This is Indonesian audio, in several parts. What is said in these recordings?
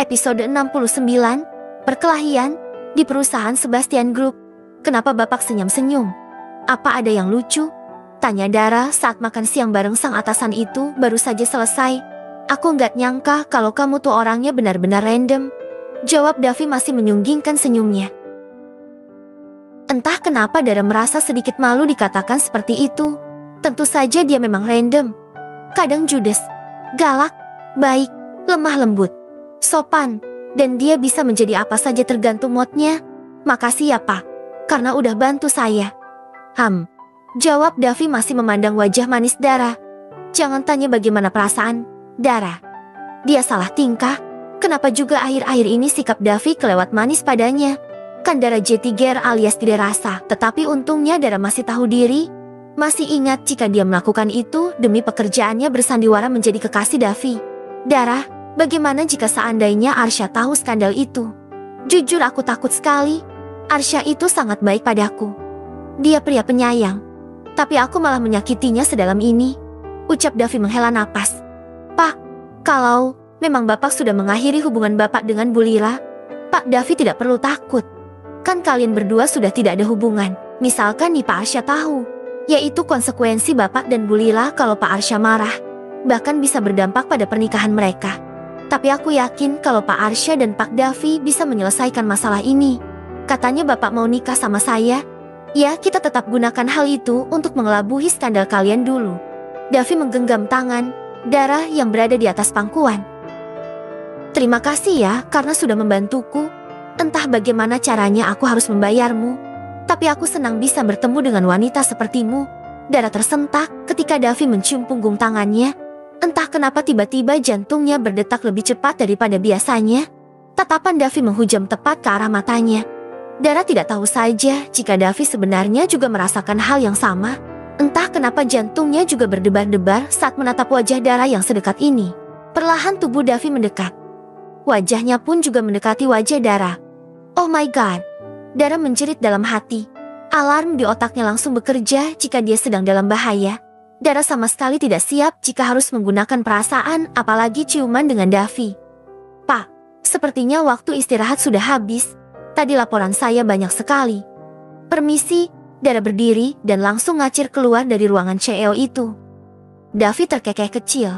Episode 69, Perkelahian di perusahaan Sebastian Group. Kenapa Bapak senyum-senyum? Apa ada yang lucu? Tanya Dara saat makan siang bareng sang atasan itu baru saja selesai. Aku nggak nyangka kalau kamu tuh orangnya benar-benar random. Jawab Davi masih menyunggingkan senyumnya. Entah kenapa Dara merasa sedikit malu dikatakan seperti itu. Tentu saja dia memang random. Kadang judes, galak, baik, lemah lembut, sopan, dan dia bisa menjadi apa saja tergantung moodnya. Makasih ya Pak, karena udah bantu saya. Jawab Davi masih memandang wajah manis Dara. Jangan tanya bagaimana perasaan Dara. Dia salah tingkah. Kenapa juga akhir-akhir ini sikap Davi kelewat manis padanya? Kan Dara jetiger alias tidak rasa. Tetapi untungnya Dara masih tahu diri. Masih ingat jika dia melakukan itu demi pekerjaannya bersandiwara menjadi kekasih Davi. Dara, bagaimana jika seandainya Arsya tahu skandal itu? Jujur aku takut sekali. Arsya itu sangat baik padaku. Dia pria penyayang. Tapi aku malah menyakitinya sedalam ini. Ucap Davi menghela napas. Pak, kalau memang Bapak sudah mengakhiri hubungan Bapak dengan Bu Lira, Pak Davi tidak perlu takut. Kan kalian berdua sudah tidak ada hubungan. Misalkan nih Pak Arsya tahu, yaitu konsekuensi Bapak dan Bu Lira kalau Pak Arsya marah. Bahkan bisa berdampak pada pernikahan mereka. Tapi aku yakin kalau Pak Arsya dan Pak Davi bisa menyelesaikan masalah ini. Katanya Bapak mau nikah sama saya. Ya, kita tetap gunakan hal itu untuk mengelabuhi skandal kalian dulu. Davi menggenggam tangan Dara yang berada di atas pangkuan. Terima kasih ya karena sudah membantuku. Entah bagaimana caranya aku harus membayarmu. Tapi aku senang bisa bertemu dengan wanita sepertimu. Dara tersentak ketika Davi mencium punggung tangannya. Entah kenapa tiba-tiba jantungnya berdetak lebih cepat daripada biasanya. Tatapan Davi menghujam tepat ke arah matanya. Dara tidak tahu saja jika Davi sebenarnya juga merasakan hal yang sama. Entah kenapa jantungnya juga berdebar-debar saat menatap wajah Dara yang sedekat ini. Perlahan tubuh Davi mendekat. Wajahnya pun juga mendekati wajah Dara. Oh my God. Dara menjerit dalam hati. Alarm di otaknya langsung bekerja jika dia sedang dalam bahaya. Dara sama sekali tidak siap jika harus menggunakan perasaan, apalagi ciuman dengan Davi. Pak, sepertinya waktu istirahat sudah habis. Tadi laporan saya banyak sekali. Permisi, Dara berdiri dan langsung ngacir keluar dari ruangan CEO itu. Davi terkekeh kecil.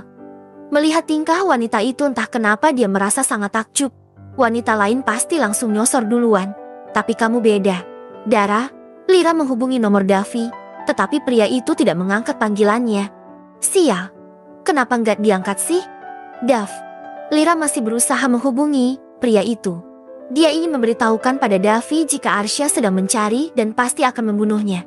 Melihat tingkah wanita itu entah kenapa dia merasa sangat takjub. Wanita lain pasti langsung nyosor duluan. Tapi kamu beda. Dara, Lira menghubungi nomor Davi, tetapi pria itu tidak mengangkat panggilannya. Sial, kenapa nggak diangkat sih? Dav, Lira masih berusaha menghubungi pria itu. Dia ingin memberitahukan pada Davi jika Arsya sedang mencari dan pasti akan membunuhnya.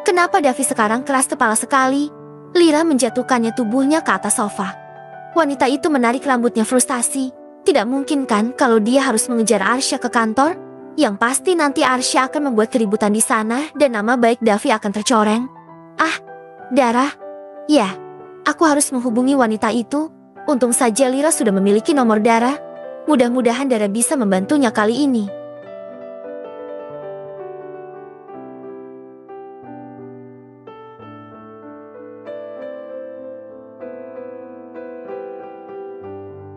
Kenapa Davi sekarang keras kepala sekali? Lira menjatuhkannya tubuhnya ke atas sofa. Wanita itu menarik rambutnya frustasi. Tidak mungkin kan kalau dia harus mengejar Arsya ke kantor? Yang pasti nanti Arsya akan membuat keributan di sana dan nama baik Davi akan tercoreng. Dara. Ya, aku harus menghubungi wanita itu. Untung saja Lira sudah memiliki nomor Dara. Mudah-mudahan Dara bisa membantunya kali ini.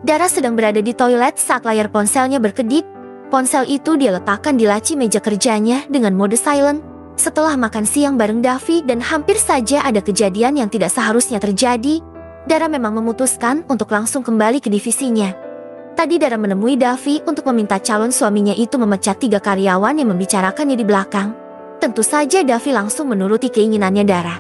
Dara sedang berada di toilet saat layar ponselnya berkedip. Ponsel itu dia letakkan di laci meja kerjanya dengan mode silent. Setelah makan siang bareng Davi dan hampir saja ada kejadian yang tidak seharusnya terjadi, Dara memang memutuskan untuk langsung kembali ke divisinya. Tadi Dara menemui Davi untuk meminta calon suaminya itu memecat 3 karyawan yang membicarakannya di belakang. Tentu saja Davi langsung menuruti keinginannya Dara.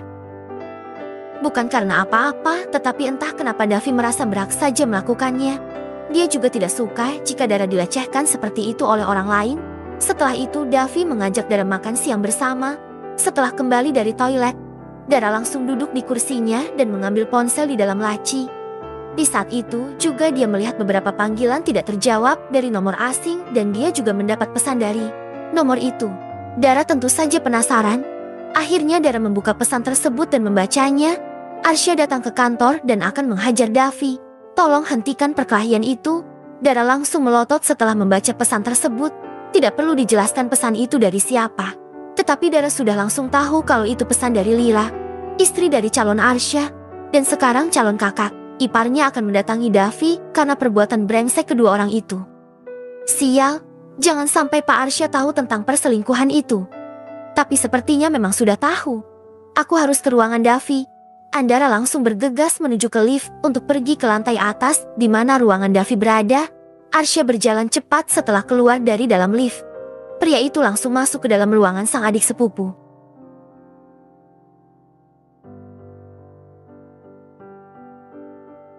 Bukan karena apa-apa, tetapi entah kenapa Davi merasa berhak saja melakukannya. Dia juga tidak suka jika Dara dilecehkan seperti itu oleh orang lain. Setelah itu Davi mengajak Dara makan siang bersama. Setelah kembali dari toilet, Dara langsung duduk di kursinya dan mengambil ponsel di dalam laci. Di saat itu juga dia melihat beberapa panggilan tidak terjawab dari nomor asing dan dia juga mendapat pesan dari nomor itu. Dara tentu saja penasaran. Akhirnya Dara membuka pesan tersebut dan membacanya. Arsya datang ke kantor dan akan menghajar Davi. Tolong hentikan perkelahian itu. Dara langsung melotot setelah membaca pesan tersebut. Tidak perlu dijelaskan pesan itu dari siapa. Tetapi Dara sudah langsung tahu kalau itu pesan dari Lira, istri dari calon Arsya, dan sekarang calon kakak. iparnya akan mendatangi Davi karena perbuatan brengsek kedua orang itu. Sial, jangan sampai Pak Arsya tahu tentang perselingkuhan itu. Tapi sepertinya memang sudah tahu. Aku harus ke ruangan Davi. Andara langsung bergegas menuju ke lift untuk pergi ke lantai atas di mana ruangan Davi berada. Arsya berjalan cepat setelah keluar dari dalam lift. Pria itu langsung masuk ke dalam ruangan sang adik sepupu.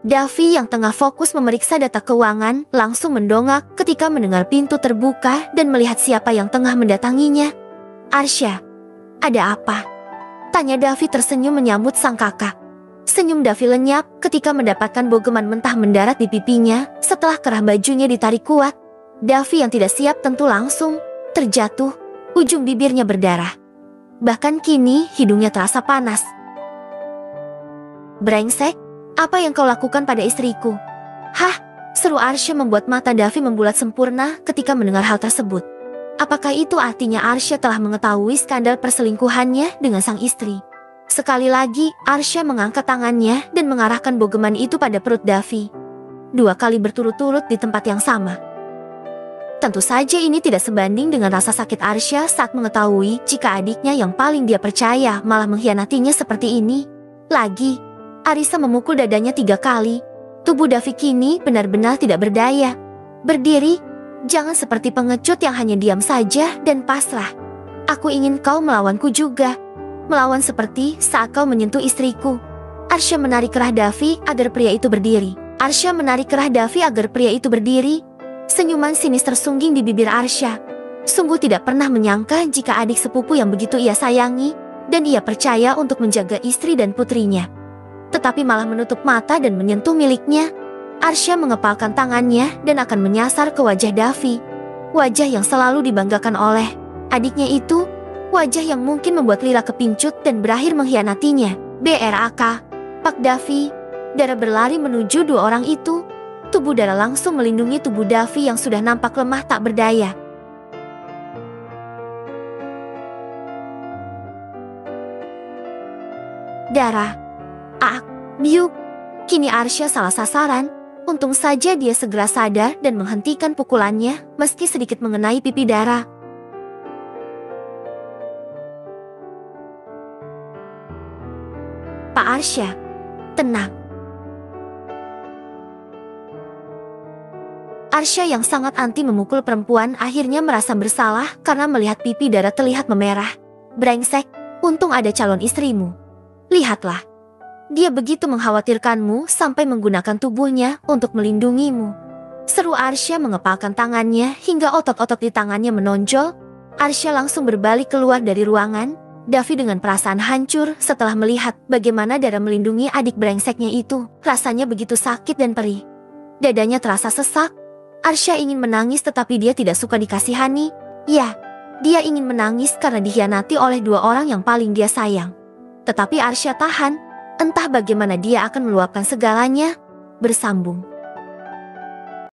Davi yang tengah fokus memeriksa data keuangan langsung mendongak ketika mendengar pintu terbuka dan melihat siapa yang tengah mendatanginya. Arsya, ada apa? Tanya Davi tersenyum menyambut sang kakak. Senyum Davi lenyap ketika mendapatkan bogeman mentah mendarat di pipinya setelah kerah bajunya ditarik kuat. Davi yang tidak siap tentu langsung terjatuh, ujung bibirnya berdarah. Bahkan kini hidungnya terasa panas. Brengsek, apa yang kau lakukan pada istriku? Hah? Seru Arsya membuat mata Davi membulat sempurna ketika mendengar hal tersebut. Apakah itu artinya Arsya telah mengetahui skandal perselingkuhannya dengan sang istri? Sekali lagi, Arsya mengangkat tangannya dan mengarahkan bogeman itu pada perut Davi. 2 kali berturut-turut di tempat yang sama. Tentu saja ini tidak sebanding dengan rasa sakit Arsya saat mengetahui jika adiknya yang paling dia percaya malah mengkhianatinya seperti ini. Lagi, Arisa memukul dadanya 3 kali. Tubuh Davi kini benar-benar tidak berdaya. Berdiri, jangan seperti pengecut yang hanya diam saja dan pasrah. Aku ingin kau melawanku juga. Melawan seperti saat kau menyentuh istriku. Arsya menarik kerah Davi agar pria itu berdiri. Arsya menarik kerah Davi agar pria itu berdiri. Senyuman sinis tersungging di bibir Arsya. Sungguh tidak pernah menyangka jika adik sepupu yang begitu ia sayangi dan ia percaya untuk menjaga istri dan putrinya, tetapi malah menutup mata dan menyentuh miliknya. Arsya mengepalkan tangannya dan akan menyasar ke wajah Davi. Wajah yang selalu dibanggakan oleh adiknya itu. Wajah yang mungkin membuat Lila kepincut dan berakhir mengkhianatinya. BRAK, Pak Davi. Dara berlari menuju 2 orang itu. Tubuh Dara langsung melindungi tubuh Davi yang sudah nampak lemah tak berdaya. Dara. Biuk. Kini Arsya salah sasaran. Untung saja dia segera sadar dan menghentikan pukulannya meski sedikit mengenai pipi Dara. Pak Arsya, tenang. Arsya yang sangat anti memukul perempuan akhirnya merasa bersalah karena melihat pipi Dara terlihat memerah. Brengsek, untung ada calon istrimu. Lihatlah. Dia begitu mengkhawatirkanmu sampai menggunakan tubuhnya untuk melindungimu. Seru Arsya mengepalkan tangannya hingga otot-otot di tangannya menonjol. Arsya langsung berbalik keluar dari ruangan. Davi dengan perasaan hancur setelah melihat bagaimana Dara melindungi adik brengseknya itu. Rasanya begitu sakit dan perih. Dadanya terasa sesak. Arsya ingin menangis tetapi dia tidak suka dikasihani. Ya, dia ingin menangis karena dikhianati oleh 2 orang yang paling dia sayang. Tetapi Arsya tahan. Entah bagaimana dia akan meluapkan segalanya. Bersambung.